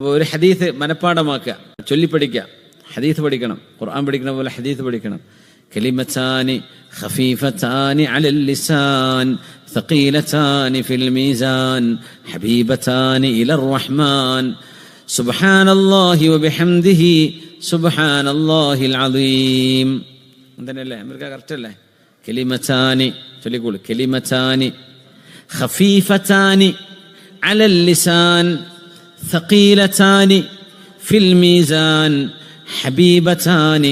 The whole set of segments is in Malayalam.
ഒരു ഹദീസ് മനഃപ്പാഠമാക്കുക, ചൊല്ലിപ്പഠിക്കുക. ഹദീസ് പഠിക്കണം, ഖുർആൻ പഠിക്കണ പോലെ ഹദീസ് പഠിക്കണം. കലിമത്താനി ഖഫീഫത്താനി അലൽ ലിസാൻ ثقيلتان في الميزان حبيبتان إلى الرحمن سبحان الله وبحمده سبحان الله العظيم. എന്തെന്നല്ലേ അമേരിക്ക കറക്റ്റ് അല്ലേ? കലിമത്താനി ചൊല്ലിക്കോളൂ. കലിമത്താനി ഖഫീഫത്താനി അലൽ ലിസാൻ ثقيلتان في الميزان حبيبتان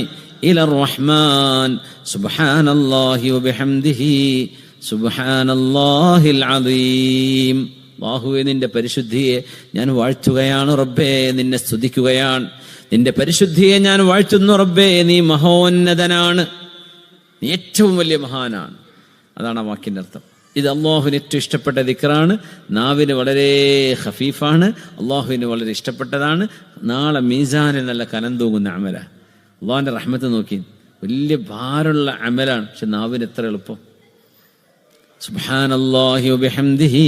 إلى الرحمن سبحان الله وبحمده سبحان الله العظيم. അല്ലാഹുവേ, നിന്റെ പരിശുദ്ധിയെ ഞാൻ വാഴ്ത്തുകയാണ് റബ്ബേ, നിന്നെ സ്തുതിക്കുകയാണ്. നിന്റെ പരിശുദ്ധിയെ ഞാൻ വാഴ്ത്തുന്നു റബ്ബേ, നീ മഹോന്നതനാണ്, നീ ഏറ്റവും വലിയ മഹാനാണ്. അതാണ് ആ വാക്കിൻ്റെ അർത്ഥം. ഇത് അള്ളാഹുവിന് ഏറ്റവും ഇഷ്ടപ്പെട്ട ദിക്റാണ്. നാവിന് വളരെ ഖഫീഫാണ്, അള്ളാഹുവിന് വളരെ ഇഷ്ടപ്പെട്ടതാണ്. നാളെ മീസാനിൽ നല്ല കനം തൂങ്ങുന്ന അമലാണ്. അള്ളാഹുവിൻ്റെ റഹ്മത്ത് നോക്കി, വലിയ ഭാരമുള്ള അമലാണ്, പക്ഷെ നാവിന് എത്ര എളുപ്പം. സുബ്ഹാനല്ലാഹി വബിഹംദിഹി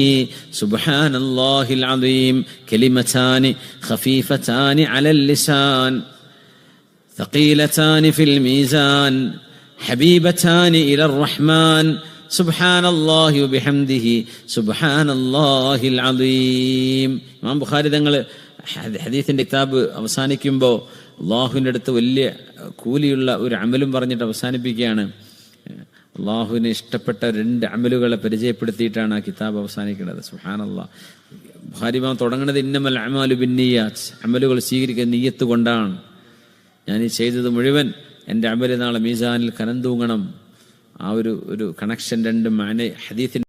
സുബ്ഹാനല്ലാഹിൽ അദീം. കലിമതാനി ഖഫീഫതാനി അലൽ ലിസാൻ ثقيلتان في الميزان حبيبتان إلى الرحمن സുബ്ഹാനല്ലാഹി വബിഹംദിഹി സുബ്ഹാനല്ലാഹിൽ അദീം. ഇമാം ബുഖാരി തങ്ങൾ ഹദീസിന്റെ കിതാബ് അവസാനിക്കുമ്പോൾ അള്ളാഹുവിൻ്റെ അടുത്ത് വലിയ കൂലിയുള്ള ഒരു അമലും പറഞ്ഞിട്ട് അവസാനിപ്പിക്കുകയാണ്. അള്ളാഹുവിന് ഇഷ്ടപ്പെട്ട 2 അമലുകളെ പരിചയപ്പെടുത്തിയിട്ടാണ് ആ കിതാബ് അവസാനിക്കുന്നത്. സുബ്ഹാനല്ലാഹ്. ബുഖാരി ഇമാം തുടങ്ങുന്നത് ഇന്നമൽ അഅ്മാലു ബിന്നിയാത്ത്, അമലുകൾ സ്വീകരിക്കുന്ന നിയ്യത്ത് കൊണ്ടാണ്. ഞാൻ ഈ ചെയ്തത് മുഴുവൻ എൻ്റെ അമല് നാളെ മീസാനിൽ കനം തൂങ്ങണം. ആ ഒരു കണക്ഷൻ 2 മാന ഹദീസിന്